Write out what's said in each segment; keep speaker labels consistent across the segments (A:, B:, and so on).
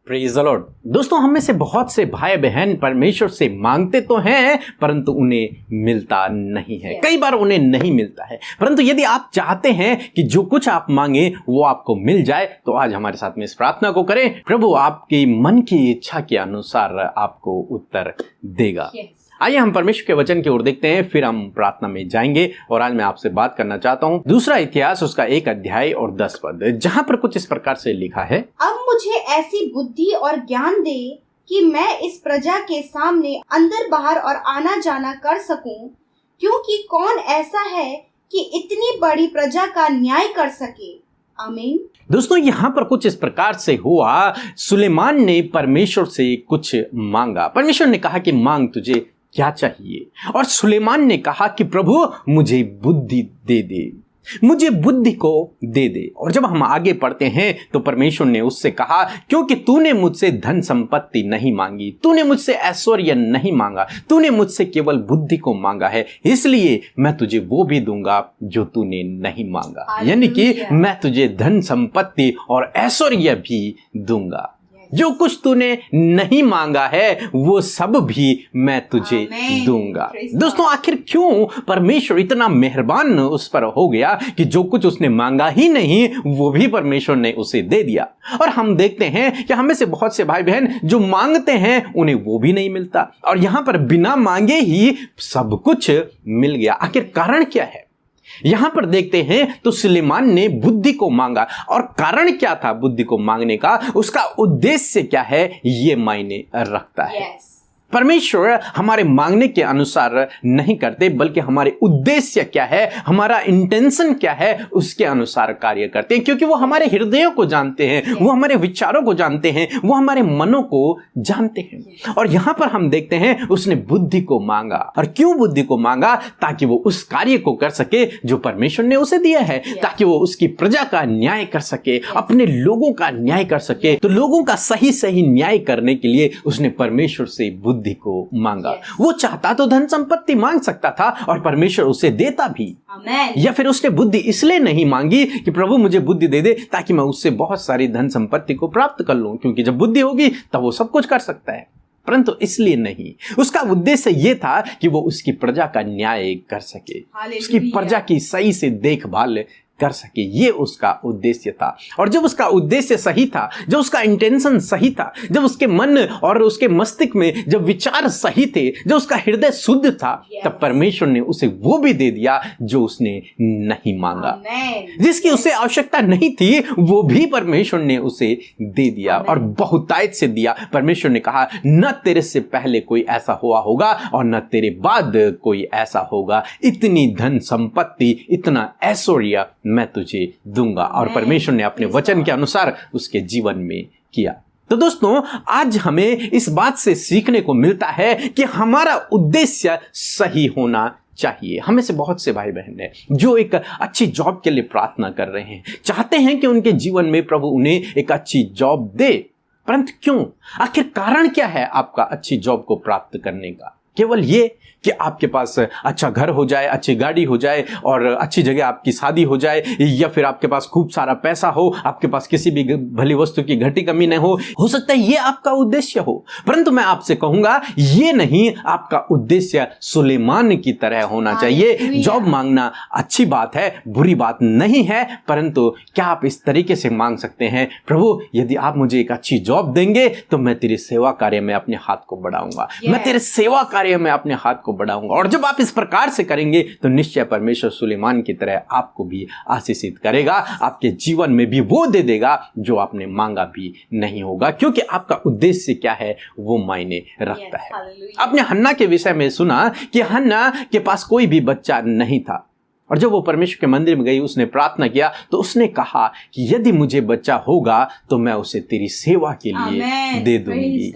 A: Praise the Lord. दोस्तों, हम में से बहुत से भाई बहन परमेश्वर से मांगते तो हैं परंतु उन्हें मिलता नहीं है। कई बार उन्हें नहीं मिलता है। परंतु यदि आप चाहते हैं कि जो कुछ आप मांगे वो आपको मिल जाए तो आज हमारे साथ में इस प्रार्थना को करें। प्रभु आपकी मन की इच्छा के अनुसार आपको उत्तर देगा। आइए हम परमेश्वर के वचन की ओर देखते हैं, फिर हम प्रार्थना में जाएंगे। और आज मैं आपसे बात करना चाहता हूं दूसरा इतिहास उसका 1 अध्याय और 10 पद, जहां पर कुछ इस प्रकार से लिखा है।
B: अब मुझे ऐसी बुद्धि और ज्ञान दे कि मैं इस प्रजा के सामने अंदर बाहर और आना जाना कर सकूं, क्योंकि कौन ऐसा है कि इतनी बड़ी प्रजा का न्याय कर सके। आमीन।
A: दोस्तों, यहाँ पर कुछ इस प्रकार से हुआ, सुलेमान ने परमेश्वर से कुछ मांगा। परमेश्वर ने कहा कि मांग तुझे क्या चाहिए, और सुलेमान ने कहा कि प्रभु मुझे बुद्धि दे दे, मुझे बुद्धि को दे दे। और जब हम आगे पढ़ते हैं तो परमेश्वर ने उससे कहा, क्योंकि तूने मुझसे धन संपत्ति नहीं मांगी, तूने मुझसे ऐश्वर्य नहीं मांगा, तूने मुझसे केवल बुद्धि को मांगा है, इसलिए मैं तुझे वो भी दूंगा जो तूने नहीं मांगा। यानी कि मैं तुझे धन संपत्ति और ऐश्वर्य भी दूंगा। जो कुछ तूने नहीं मांगा है वो सब भी मैं तुझे दूंगा। दोस्तों, आखिर क्यों परमेश्वर इतना मेहरबान उस पर हो गया कि जो कुछ उसने मांगा ही नहीं वो भी परमेश्वर ने उसे दे दिया। और हम देखते हैं कि हमें से बहुत से भाई बहन जो मांगते हैं उन्हें वो भी नहीं मिलता, और यहां पर बिना मांगे ही सब कुछ मिल गया। आखिर कारण क्या है? यहां पर देखते हैं तो सुलेमान ने बुद्धि को मांगा, और कारण क्या था बुद्धि को मांगने का, उसका उद्देश्य क्या है, ये मायने रखता है। परमेश्वर हमारे मांगने के अनुसार नहीं करते, बल्कि हमारे उद्देश्य क्या है, हमारा इंटेंशन क्या है, उसके अनुसार कार्य करते हैं, क्योंकि वो हमारे हृदयों को जानते हैं, वो हमारे विचारों को जानते हैं, वो हमारे मनों को जानते हैं। और यहां पर हम देखते हैं उसने बुद्धि को मांगा। और क्यों बुद्धि को मांगा? ताकि वो उस कार्य को कर सके जो परमेश्वर ने उसे दिया है, ताकि वो उसकी प्रजा का न्याय कर सके, अपने लोगों का न्याय कर सके। तो लोगों का सही सही न्याय करने के लिए उसने परमेश्वर से बुद्धि को मांगा। वो चाहता तो धन संपत्ति मांग सकता था और परमेश्वर उसे देता भी। या फिर उसने बुद्धि इसलिए नहीं मांगी कि प्रभु मुझे बुद्धि दे दे ताकि मैं उससे बहुत सारी धन संपत्ति को प्राप्त कर लूं, क्योंकि जब बुद्धि होगी तब वो सब कुछ कर सकता है। परंतु इसलिए नहीं, उसका उद्देश्य यह था कि वो उसकी प्रजा का न्याय कर सके, उसकी प्रजा की सही से देखभाल कर सके। ये उसका उद्देश्य था। और जब उसका उद्देश्य सही था, जब उसका इंटेंशन सही था, जब उसके मन और उसके मस्तिष्क में जब विचार सही थे, जब उसका हृदय शुद्ध था, तब परमेश्वर ने उसे वो भी दे दिया जो उसने नहीं मांगा। जिसकी उसे आवश्यकता नहीं थी वो भी परमेश्वर ने उसे दे दिया, और बहुतायत से दिया। परमेश्वर ने कहा, न तेरे से पहले कोई ऐसा हुआ होगा और न तेरे बाद कोई ऐसा होगा, इतनी धन संपत्ति, इतना ऐश्वर्य मैं तुझे दूंगा। और परमेश्वर ने अपने वचन के अनुसार उसके जीवन में किया। तो दोस्तों, आज हमें इस बात से सीखने को मिलता है कि हमारा उद्देश्य सही होना चाहिए। हमें से बहुत से भाई बहन हैं जो एक अच्छी जॉब के लिए प्रार्थना कर रहे हैं, चाहते हैं कि उनके जीवन में प्रभु उन्हें एक अच्छी जॉब दे। परंतु क्यों? आखिर कारण क्या है आपका अच्छी जॉब को प्राप्त करने का? केवल ये कि आपके पास अच्छा घर हो जाए, अच्छी गाड़ी हो जाए और अच्छी जगह आपकी शादी हो जाए, या फिर आपके पास खूब सारा पैसा हो, आपके पास किसी भी भली वस्तु की घटी कमी न हो सकता है ये आपका उद्देश्य हो। परंतु मैं आपसे कहूंगा ये नहीं, आपका उद्देश्य सुलेमान की तरह होना चाहिए। जॉब मांगना अच्छी बात है, बुरी बात नहीं है, परंतु क्या आप इस तरीके से मांग सकते हैं, प्रभु यदि आप मुझे एक अच्छी जॉब देंगे तो मैं तेरे सेवा कार्य में अपने हाथ को बढ़ाऊंगा, मैं तेरे सेवा कार्य में अपने हाथ को बढ़ाऊंगा। और जब आप इस प्रकार से करेंगे तो निश्चय परमेश्वर सुलेमान की तरह आपको भी आशीषित करेगा, आपके जीवन में भी वो दे देगा जो आपने मांगा भी नहीं होगा, क्योंकि आपका उद्देश्य क्या है वो मायने रखता है। आपने हन्ना के विषय में सुना कि हन्ना के पास कोई भी बच्चा नहीं था, और जब वो परमेश्वर के मंदिर में गई, उसने प्रार्थना किया तो उसने कहा कि यदि मुझे बच्चा होगा तो मैं उसे तेरी सेवा के लिए दे दूंगी।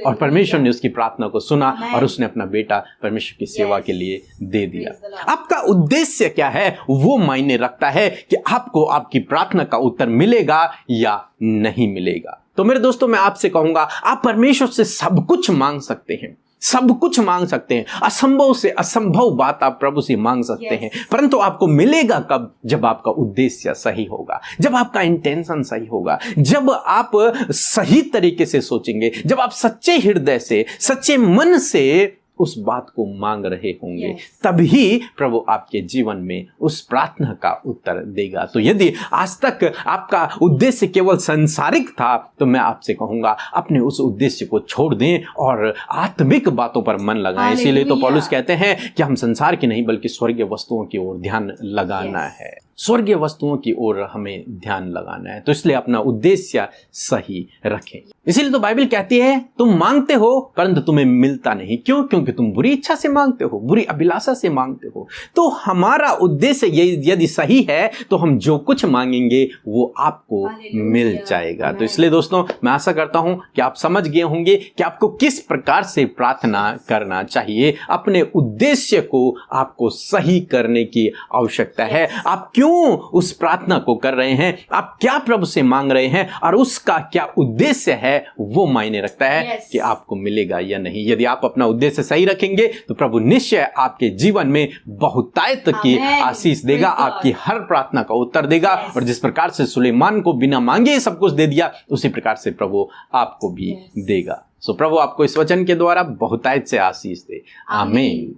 A: और परमेश्वर ने उसकी प्रार्थना को सुना और उसने अपना बेटा परमेश्वर की सेवा के लिए दे दिया। आपका उद्देश्य क्या है वो मायने रखता है कि आपको आपकी प्रार्थना का उत्तर मिलेगा या नहीं मिलेगा। तो मेरे दोस्तों, मैं आपसे कहूंगा आप परमेश्वर से सब कुछ मांग सकते हैं, सब कुछ मांग सकते हैं, असंभव से असंभव बात आप प्रभु से मांग सकते हैं, परंतु आपको मिलेगा कब? जब आपका उद्देश्य सही होगा, जब आपका इंटेंशन सही होगा, जब आप सही तरीके से सोचेंगे, जब आप सच्चे हृदय से, सच्चे मन से उस बात को मांग रहे होंगे, तभी प्रभु आपके जीवन में उस प्रार्थना का उत्तर देगा। तो यदि आज तक आपका उद्देश्य केवल सांसारिक था, तो मैं आपसे कहूंगा अपने उस उद्देश्य को छोड़ दें और आत्मिक बातों पर मन लगाएं। इसीलिए तो पौलुस कहते हैं कि हम संसार की नहीं बल्कि स्वर्गीय वस्तुओं की ओर ध्यान लगाना है, स्वर्गीय वस्तुओं की ओर हमें ध्यान लगाना है। तो इसलिए अपना उद्देश्य सही रखें। इसीलिए तो बाइबल कहती है तुम मांगते हो परंतु तुम्हें मिलता नहीं। क्यों? क्योंकि तुम बुरी इच्छा से मांगते हो, बुरी अभिलाषा से मांगते हो। तो हमारा उद्देश्य यदि सही है तो हम जो कुछ मांगेंगे वो आपको मिल जाएगा। तो इसलिए दोस्तों, मैं आशा करता हूं कि आप समझ गए होंगे कि आपको किस प्रकार से प्रार्थना करना चाहिए। अपने उद्देश्य को आपको सही करने की आवश्यकता है। आप क्यों उस प्रार्थना को कर रहे हैं, आप क्या प्रभु से मांग रहे हैं और उसका क्या उद्देश्य है, वो मायने रखता है कि आपको मिलेगा या नहीं। यदि आप अपना उद्देश्य सही रखेंगे तो प्रभु निश्चय आपके जीवन में बहुतायत की आशीष देगा, आपकी हर प्रार्थना का उत्तर देगा। और जिस प्रकार से सुलेमान को बिना मांगे सब कुछ दे दिया, उसी प्रकार से प्रभु आपको भी देगा। सो प्रभु आपको इस वचन के द्वारा बहुतायत से आशीष दे। आमीन।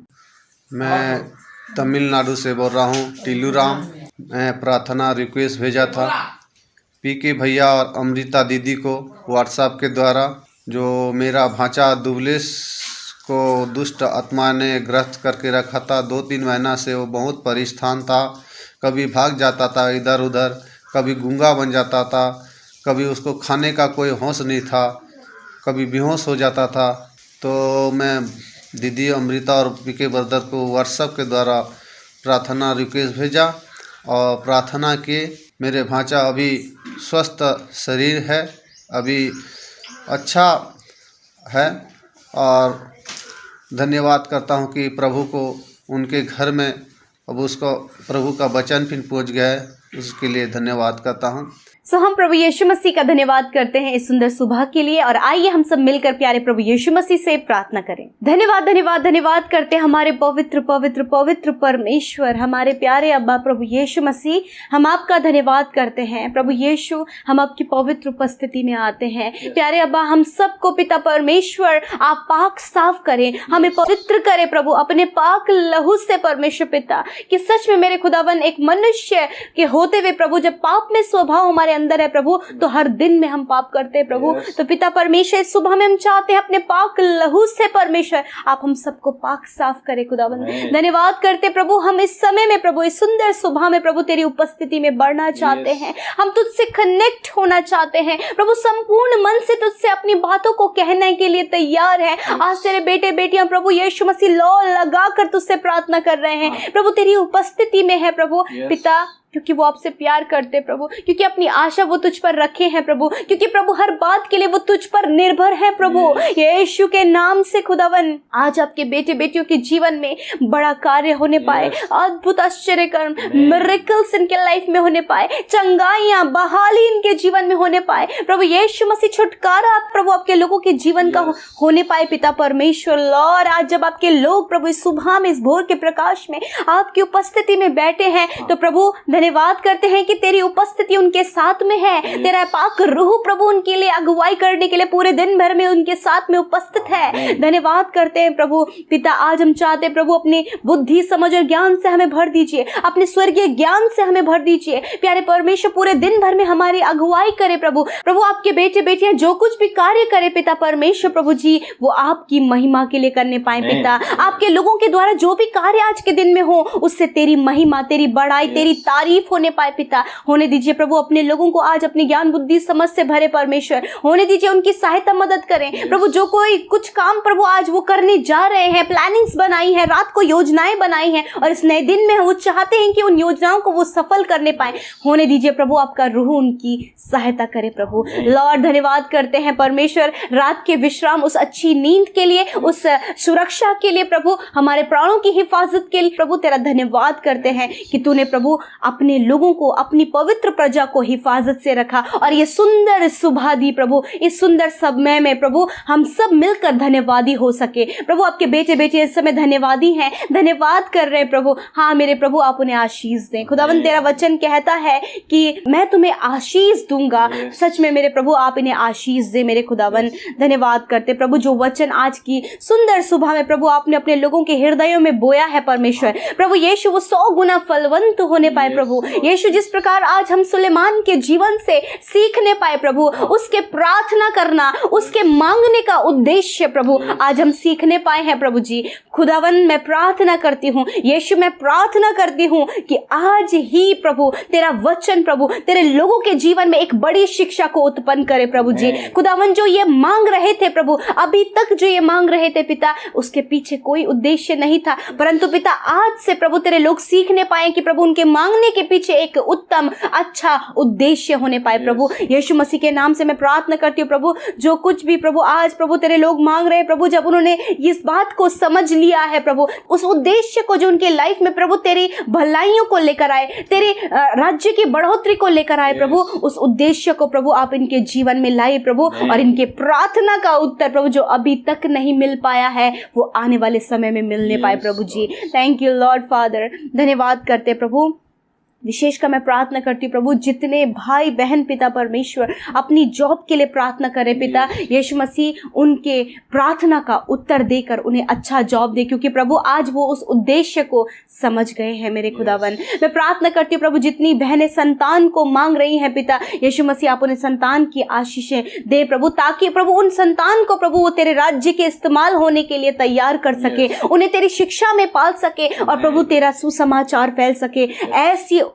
C: मैं तमिलनाडु से बोल रहा हूँ, टीलू राम। मैं प्रार्थना रिक्वेस्ट भेजा था पीके भैया और अमृता दीदी को व्हाट्सएप के द्वारा। जो मेरा भांचा दुबलेश को दुष्ट आत्मा ने ग्रस्त करके रखा था, 2-3 महीना से वो बहुत परेशान था। कभी भाग जाता था इधर उधर, कभी गूंगा बन जाता था, कभी उसको खाने का कोई होश नहीं था, कभी बेहोश हो जाता था। तो मैं दीदी अमृता और पीके ब्रदर को व्हाट्सएप के द्वारा प्रार्थना रिक्वेस्ट भेजा और प्रार्थना किए। मेरे भांचा अभी स्वस्थ शरीर है, अभी अच्छा है और धन्यवाद करता हूं कि प्रभु को उनके घर में अब उसको प्रभु का वचन फिर पहुंच गया है, उसके लिए धन्यवाद करता हूं।
D: हम प्रभु यीशु मसीह का धन्यवाद करते हैं इस सुंदर सुबह के लिए। और आइए हम सब मिलकर प्यारे प्रभु यीशु मसीह से प्रार्थना करें। धन्यवाद धन्यवाद धन्यवाद करते हैं हमारे पवित्र पवित्र पवित्र परमेश्वर, हमारे प्यारे अब्बा प्रभु यीशु मसीह, हम आपका धन्यवाद करते हैं। प्रभु यीशु, हम आपकी पवित्र उपस्थिति में आते हैं। प्यारे अब्बा, हम सबको पिता परमेश्वर आप पाक साफ करें, हमें पवित्र करें प्रभु अपने पाक लहू से परमेश्वर पिता, कि सच में मेरे खुदावन एक मनुष्य के होते हुए प्रभु जब पाप में स्वभाव हमारे अंदर है प्रभु, तो हर दिन में हम पाप करते हैं प्रभु। तो पिता परमेश्वर, इस सुबह में हम चाहते हैं अपने पाक लहू से परमेश्वर आप हम सबको पाक साफ करें खुदावन। धन्यवाद करते प्रभु, हम इस समय में प्रभु इस सुंदर सुबह में प्रभु तेरी उपस्थिति में बढ़ना चाहते हैं, हम तुझसे कनेक्ट होना चाहते हैं प्रभु, संपूर्ण मन से तुझसे अपनी बातों को कहने के लिए तैयार है। आज तेरे बेटे बेटियां प्रभु यीशु मसीह लौ लगा कर तुझसे प्रार्थना कर रहे हैं प्रभु, तेरी उपस्थिति में है प्रभु पिता, क्योंकि वो आपसे प्यार करते प्रभु, क्योंकि अपनी आशा वो तुझ पर रखे हैं प्रभु, क्योंकि प्रभु हर बात के लिए वो तुझ पर निर्भर है प्रभु। यीशु के नाम से खुदावन आज आपके बेटे बेटियों के जीवन में बड़ा कार्य होने पाए, अद्भुत आश्चर्य कर्म मिरेकल्स इनके लाइफ में होने पाए, चंगाइयां बहाली इनके जीवन में होने पाए प्रभु यीशु मसीह, छुटकारा प्रभु आपके लोगों के जीवन का होने पाए पिता परमेश्वर। लॉर्ड, आज जब आपके लोग प्रभु इस सुबह में इस भोर के प्रकाश में आपकी उपस्थिति में बैठे हैं, तो प्रभु धन्यवाद करते हैं कि तेरी उपस्थिति उनके साथ में है, तेरा पाक रूह प्रभु उनके लिए अगुवाई करने के लिए पूरे दिन भर में उनके साथ में उपस्थित है। धन्यवाद करते हैं प्रभु पिता, आज हम चाहते हैं प्रभु अपनी बुद्धि समझ और ज्ञान से हमें भर दीजिए, अपने स्वर्गीय ज्ञान से हमें भर दीजिए प्यारे परमेश्वर, पूरे दिन भर में हमारी अगुवाई करे प्रभु। प्रभु आपके बेटे बेटियां जो कुछ भी कार्य करे पिता परमेश्वर प्रभु जी, वो आपकी महिमा के लिए करने पाए पिता, आपके लोगों के द्वारा जो भी कार्य आज के दिन में हो उससे तेरी महिमा, तेरी बड़ाई, तेरी तारीफ होने पाए पिता। होने दीजिए प्रभु अपने लोगों को आज अपनी ज्ञान बुद्धि समझ से भरे परमेश्वर, होने दीजिए उनकी सहायता मदद करें प्रभु। जो कोई कुछ काम प्रभु आज वो करने जा रहे हैं, प्लानिंग्स बनाई है, रात को योजनाएं बनाई हैं और इस नए दिन में वो चाहते हैं कि उन योजनाओं को वो सफल करने पाए, होने दीजिए प्रभु आपका रूह उनकी सहायता करे प्रभु। लॉर्ड, धन्यवाद करते हैं परमेश्वर रात के विश्राम, उस अच्छी नींद के लिए, उस सुरक्षा के लिए प्रभु, हमारे प्राणों की हिफाजत के लिए प्रभु तेरा धन्यवाद करते हैं कि तूने प्रभु अपने लोगों को, अपनी पवित्र प्रजा को हिफाजत से रखा और ये सुंदर सुबह दी प्रभु। इस सुंदर समय में प्रभु हम सब मिलकर धन्यवादी हो सके प्रभु। आपके बेटे बेटे इस समय धन्यवादी हैं, धन्यवाद कर रहे हैं प्रभु। हाँ मेरे प्रभु, आप उन्हें आशीष दें। खुदावन तेरा वचन कहता है कि मैं तुम्हें आशीष दूंगा। सच में मेरे प्रभु आप इन्हें आशीष दे मेरे खुदावन। धन्यवाद करते प्रभु जो वचन आज की सुंदर सुबह में प्रभु आपने अपने लोगों के हृदयों में बोया है परमेश्वर। प्रभु यीशु वो 100 गुना फलवंत होने पाए प्रभु यीशु। जिस प्रकार आज हम सुलेमान के जीवन से सीखने पाए प्रभु, उसके प्रार्थना करना, उसके मांगने का उद्देश्य प्रभु आज हम सीखने पाए हैं प्रभु जी। खुदावन मैं प्रार्थना करती हूँ यीशु, मैं प्रार्थना करती हूँ कि आज ही प्रभु तेरा वचन प्रभु तेरे लोगों के जीवन में एक बड़ी शिक्षा को उत्पन्न करे प्रभु जी। खुदावन जो ये मांग रहे थे प्रभु, अभी तक जो ये मांग रहे थे पिता, उसके पीछे कोई उद्देश्य नहीं था, परंतु पिता आज से प्रभु तेरे लोग सीखने पाए कि प्रभु उनके मांगने के पीछे एक उत्तम अच्छा उद्देश्य होने पाए प्रभु। यीशु मसीह के नाम से मैं प्रार्थना करती हूँ प्रभु, जो कुछ भी प्रभु आज प्रभु तेरे लोग मांग रहे हैं प्रभु, जब उन्होंने इस बात को समझ लिया है प्रभु, उस उद्देश्य को जो उनके लाइफ में प्रभु तेरी भलाइयों को लेकर आए, तेरे राज्य की बढ़ोतरी को लेकर आए प्रभु, उस उद्देश्य को प्रभु आप इनके जीवन में लाए प्रभु, और इनके प्रार्थना का उत्तर प्रभु जो अभी तक नहीं मिल पाया है वो आने वाले समय में मिलने पाए प्रभु जी। Thank you lord father. धन्यवाद करते प्रभु। विशेषकर मैं प्रार्थना करती हूँ प्रभु जितने भाई बहन पिता परमेश्वर अपनी जॉब के लिए प्रार्थना करें पिता यीशु मसीह, उनके प्रार्थना का उत्तर देकर उन्हें अच्छा जॉब दे, क्योंकि प्रभु आज वो उस उद्देश्य को समझ गए हैं मेरे खुदावन। मैं प्रार्थना करती हूँ प्रभु जितनी बहनें संतान को मांग रही हैं पिता यीशु मसीह, आप उन्हें संतान की आशीषें दे प्रभु, ताकि प्रभु उन संतान को प्रभु वो तेरे राज्य के इस्तेमाल होने के लिए तैयार कर सके, उन्हें तेरी शिक्षा में पाल सके और प्रभु तेरा सुसमाचार फैल सके।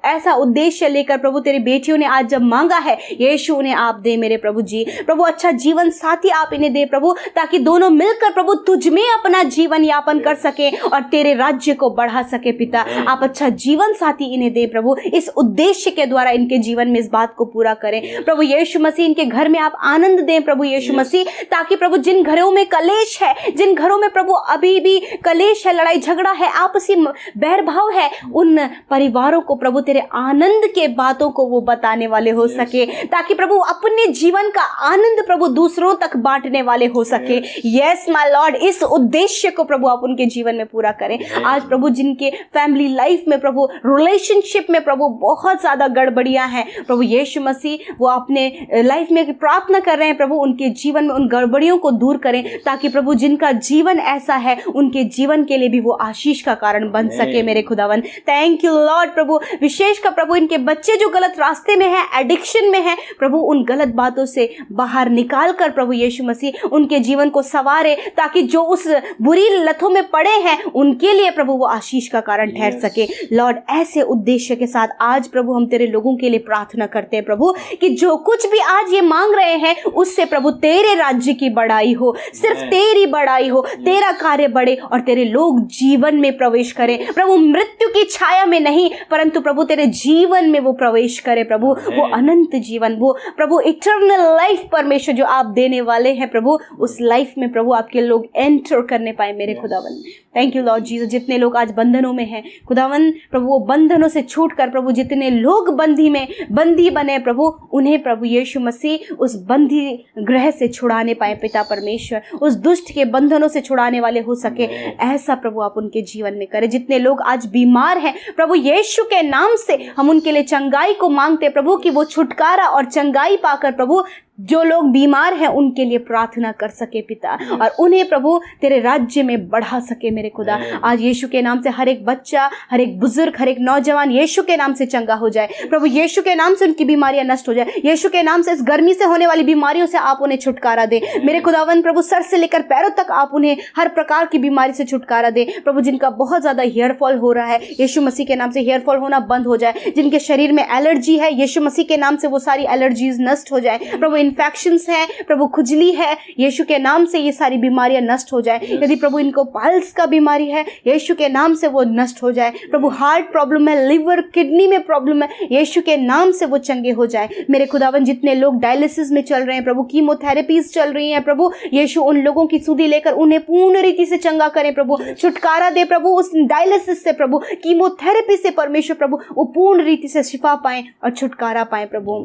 D: ऐसा उद्देश्य लेकर प्रभु तेरी बेटियों ने आज जब मांगा है यीशु उन्हें आप दे मेरे प्रभु जी। प्रभु अच्छा जीवन साथी आप इन्हें दे प्रभु, ताकि दोनों मिलकर प्रभु तुझ में अपना जीवन यापन कर सके और तेरे राज्य को बढ़ा सके पिता। आप अच्छा जीवन साथी इन्हें दे प्रभु, इस उद्देश्य के द्वारा इनके जीवन में इस बात को पूरा करें प्रभु यीशु मसीह। इनके घर में आप आनंद दें प्रभु यीशु मसीह, ताकि प्रभु जिन घरों में कलेश है, जिन घरों में प्रभु अभी भी कलेश है, लड़ाई झगड़ा है, आपसी बैरभाव है, उन परिवारों को प्रभु तेरे आनंद के बातों को वो बताने वाले हो सके, ताकि प्रभु अपने जीवन का आनंद प्रभु दूसरों तक बांटने वाले हो सके। यस माय लॉर्ड, इस उद्देश्य को प्रभु आप उनके जीवन में पूरा करें। आज प्रभु जिनके फैमिली लाइफ में प्रभु रिलेशनशिप में प्रभु बहुत ज्यादा गड़बड़ियां हैं प्रभु यीशु मसीह, वो अपने लाइफ में प्रार्थना कर रहे हैं प्रभु उनके जीवन में उन गड़बड़ियों को दूर करें, ताकि प्रभु जिनका जीवन ऐसा है उनके जीवन के लिए भी वो आशीष का कारण बन सके मेरे खुदावन। थैंक यू लॉर्ड प्रभु। विशेष का प्रभु इनके बच्चे जो गलत रास्ते में है, एडिक्शन में है प्रभु, उन गलत बातों से बाहर निकाल कर प्रभु यीशु मसीह उनके जीवन को संवारे, ताकि जो उस बुरी लतों में पड़े हैं उनके लिए प्रभु वो आशीष का कारण ठहर सके। लॉर्ड ऐसे उद्देश्य के साथ आज प्रभु हम तेरे लोगों के लिए प्रार्थना करते हैं प्रभु, कि जो कुछ भी आज ये मांग रहे हैं उससे प्रभु तेरे राज्य की बड़ाई हो, सिर्फ तेरी बड़ाई हो, तेरा कार्य बढ़े और तेरे लोग जीवन में प्रवेश करें प्रभु, मृत्यु की छाया में नहीं परंतु प्रभु तेरे जीवन में वो प्रवेश करे प्रभु, वो अनंत जीवन, वो प्रभु इटर्नल लाइफ परमेश्वर जो आप देने वाले हैं प्रभु, उस लाइफ में प्रभु आपके लोग एंटर करने पाए मेरे खुदावन। Thank you Lord Jesus. जितने लोग आज बंधनों में हैं खुदावन प्रभु, वो बंधनों से छूटकर प्रभु जितने लोग बंदी बने प्रभु, उन्हें प्रभु यीशु मसीह उस बंदी गृह से छुड़ाने पाए पिता परमेश्वर, उस दुष्ट के बंधनों से छुड़ाने वाले हो सके, ऐसा प्रभु आप उनके जीवन में करें। जितने लोग आज बीमार हैं प्रभु यीशु के नाम से हम उनके लिए चंगाई को मांगते प्रभु, कि वो छुटकारा और चंगाई पाकर प्रभु जो लोग बीमार हैं उनके लिए प्रार्थना कर सके पिता, और उन्हें प्रभु तेरे राज्य में बढ़ा सके मेरे खुदा। आज यीशु के नाम से हर एक बच्चा, हर एक बुजुर्ग, हर एक नौजवान यीशु के नाम से चंगा हो जाए प्रभु, यीशु के नाम से उनकी बीमारियां नष्ट हो जाए, यीशु के नाम से इस गर्मी से होने वाली बीमारियों से आप उन्हें छुटकारा दे मेरे खुदावन प्रभु, सर से लेकर पैरों तक आप उन्हें हर प्रकार की बीमारी से छुटकारा दे प्रभु। जिनका बहुत ज्यादा हेयरफॉल हो रहा है यीशु मसीह के नाम से हेयरफॉल होना बंद हो जाए, जिनके शरीर में एलर्जी है यीशु मसीह के नाम से वो सारी एलर्जीज नष्ट हो जाए प्रभु, इन्फेक्शंस हैं प्रभु, खुजली है, यीशु के नाम से ये सारी बीमारियां नष्ट हो जाए। यदि प्रभु इनको पाइल्स का बीमारी है, यीशु के नाम से वो नष्ट हो जाए। प्रभु हार्ट प्रॉब्लम है, लिवर किडनी में प्रॉब्लम है, यीशु के नाम से वो चंगे हो जाए। मेरे खुदावन जितने लोग डायलिसिस में चल रहे हैं प्रभु, कीमोथेरेपीज चल रही हैं प्रभु, यीशु उन लोगों की सुधि लेकर उन्हें पूर्ण रीति से चंगा करें प्रभु, छुटकारा दे प्रभु उस डायलिसिस से प्रभु, कीमोथेरेपी से परमेश्वर प्रभु वो पूर्ण रीति से शिफा पाएं और छुटकारा पाएं प्रभु।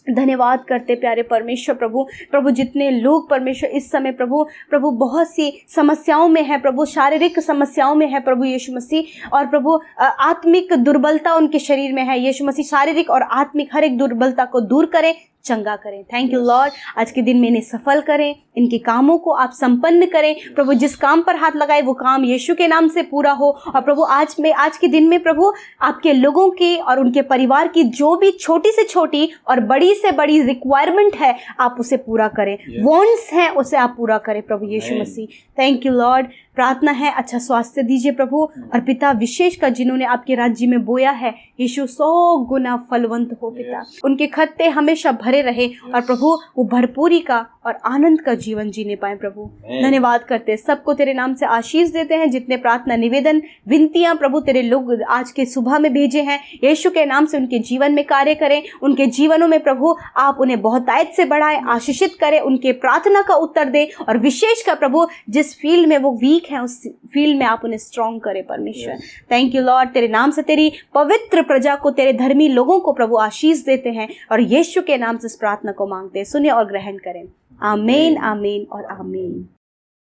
D: धन्यवाद करते प्यारे परमेश्वर प्रभु। प्रभु जितने लोग परमेश्वर इस समय प्रभु बहुत सी समस्याओं में है प्रभु, शारीरिक समस्याओं में है प्रभु यीशु मसीह, और प्रभु आत्मिक दुर्बलता उनके शरीर में है, यीशु मसीह शारीरिक और आत्मिक हर एक दुर्बलता को दूर करें, चंगा करें। थैंक यू लॉर्ड, आज के दिन में इन्हें सफल करें, इनके कामों को आप संपन्न करें प्रभु। जिस काम पर हाथ लगाए वो काम यीशु के नाम से पूरा हो। और प्रभु आज के दिन में प्रभु आपके लोगों के और उनके परिवार की जो भी छोटी से छोटी और बड़ी से बड़ी रिक्वायरमेंट है आप उसे पूरा करें, वांट्स हैं उसे आप पूरा करें प्रभु Yeshu Masih. Thank you lord. प्रार्थना है अच्छा स्वास्थ्य दीजिए प्रभु, और पिता विशेष का जिन्होंने आपके राज्य में बोया है यीशु 100 गुना फलवंत हो पिता, उनके खत्ते हमेशा भरे रहे और प्रभु वो भरपूरी का और आनंद का जीवन जीने पाए प्रभु। धन्यवाद करते सबको तेरे नाम से आशीष देते हैं। जितने प्रार्थना निवेदन विनतियां प्रभु तेरे लोग आज के सुबह में भेजे हैं यीशु के नाम से उनके जीवन में कार्य करें, उनके जीवनों में प्रभु आप उन्हें बहुतायत से बढ़ाएं, आशीषित करें, उनके प्रार्थना का उत्तर दे, और विशेष का प्रभु जिस फील्ड में वो वीक है उस फील्ड में आप उन्हें स्ट्रॉन्ग करें परमेश्वर। थैंक यू लॉर्ड, तेरे नाम से तेरी पवित्र प्रजा को, तेरे धर्मी लोगों को प्रभु आशीष देते हैं और यीशु के नाम से इस प्रार्थना को मांगते हैं। सुने और ग्रहण करें। आमीन, आमीन और आमीन।